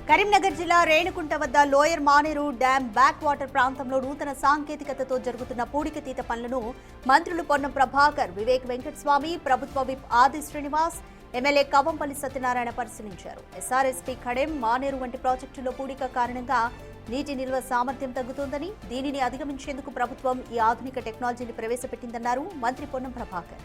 కరీంనగర్ జిల్లా రేణుకుంట వద్ద lower Maneru dam back water ప్రాంతంలో నూతన సాంకేతికతతో జరుగుతున్న పూడికతీత పనులను మంత్రులు పొన్నం ప్రభాకర్, వివేక్ వెంకటస్వామి, ప్రభుత్వ విప్ ఆది శ్రీనివాస్, ఎమ్మెల్యే కవంపల్లి సత్యనారాయణ పరిశీలించారు. ఎస్ఆర్ఎస్పీ ఖడెం, మానేరు వంటి ప్రాజెక్టుల్లో పూడిక కారణంగా నీటి నిల్వ సామర్థ్యం తగ్గుతోందని, దీనిని అధిగమించేందుకు ప్రభుత్వం ఈ ఆధునిక టెక్నాలజీని ప్రవేశపెట్టిందన్నారు మంత్రి పొన్నం ప్రభాకర్.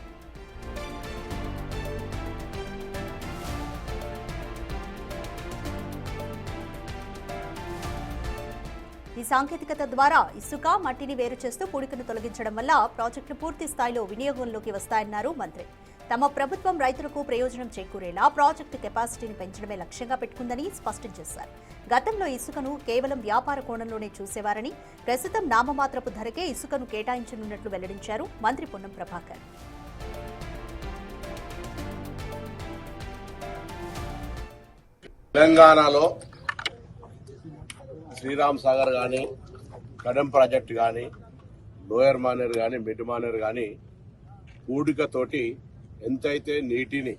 ఈ సాంకేతికత ద్వారా ఇసుక, మట్టిని వేరు చేస్తూ పూడికను తొలగించడం వల్ల ప్రాజెక్టులు పూర్తి స్థాయిలో వినియోగంలోకి వస్తాయన్నారు మంత్రి. తమ ప్రభుత్వం రైతులకు ప్రయోజనం చేకూరేలా ప్రాజెక్టు కెపాసిటీని పెంచడమే లక్ష్యంగా పెట్టుకుందని స్పష్టం చేశారు. గతంలో ఇసుకను కేవలం వ్యాపార కోణంలోనే చూసేవారని, ప్రస్తుతం నామమాత్రపు ధరకే ఇసుకను కేటాయించనున్నట్లు వెల్లడించారు మంత్రి పొన్నం ప్రభాకర్. తెలంగాణలో శ్రీరామ్ సాగర్ కానీ, కడెం ప్రాజెక్ట్ కానీ, లోయర్ మానేరు కానీ, మిడ్ మానేరు కానీ పూడికతోటి ఎంతైతే నీటిని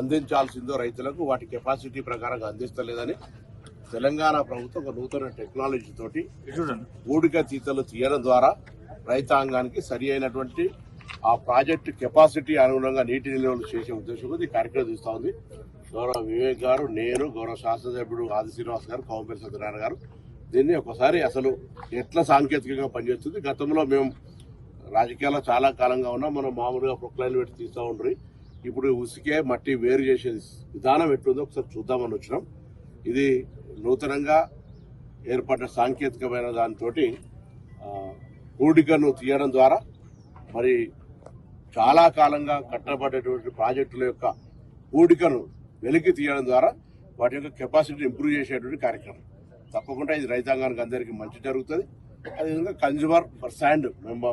అందించాల్సిందో రైతులకు వాటి కెపాసిటీ ప్రకారంగా అందిస్తలేదని తెలంగాణ ప్రభుత్వం ఒక నూతన టెక్నాలజీ తోటి పూడిక తీతలు తీయడం ద్వారా రైతాంగానికి సరి అయినటువంటి ఆ ప్రాజెక్టు కెపాసిటీ అనుగుణంగా నీటి నిల్వలు చేసే ఉద్దేశంతో ఈ కార్యక్రమం తీస్తా ఉంది. గౌరవ వివేక్ గారు, నేను, గౌరవ శాసనసభ్యుడు ఆది శ్రీనివాస్ గారు, కవంపల్లి సత్యనారాయణ గారు దీన్ని ఒకసారి అసలు ఎట్లా సాంకేతికంగా పనిచేస్తుంది. గతంలో మేము రాజకీయాల్లో చాలా కాలంగా ఉన్నాం, మనం మామూలుగా ప్రొక్లైన్ పెట్టి తీస్తూ ఉండ్రి. ఇప్పుడు ఉసికే మట్టి వేరు చేసే విధానం ఎట్లుందో ఒకసారి చూద్దామని వచ్చినాం. ఇది నూతనంగా ఏర్పడ్డ సాంకేతికమైన దానితో పూడికను తీయడం ద్వారా మరి చాలా కాలంగా కట్టబడేటువంటి ప్రాజెక్టుల యొక్క పూడికను వెలికి తీయడం ద్వారా వాటి యొక్క కెపాసిటీ ఇంప్రూవ్ చేసేటువంటి కార్యక్రమం. తప్పకుండా ఇది రైతాంగానికి అందరికీ మంచి జరుగుతుంది. అదేవిధంగా కన్జ్యూమర్ ఫర్ శాండ్ మేము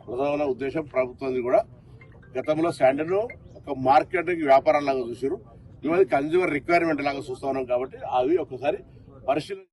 ప్రధాన ఉద్దేశం ప్రభుత్వం కూడా గతంలో శాండ్ను ఒక మార్కెట్కి వ్యాపారాలాగా చూసారు, ఇవాళ కన్జ్యూమర్ రిక్వైర్మెంట్ లాగా చూస్తా ఉన్నాం. కాబట్టి అవి ఒకసారి పరిశీలన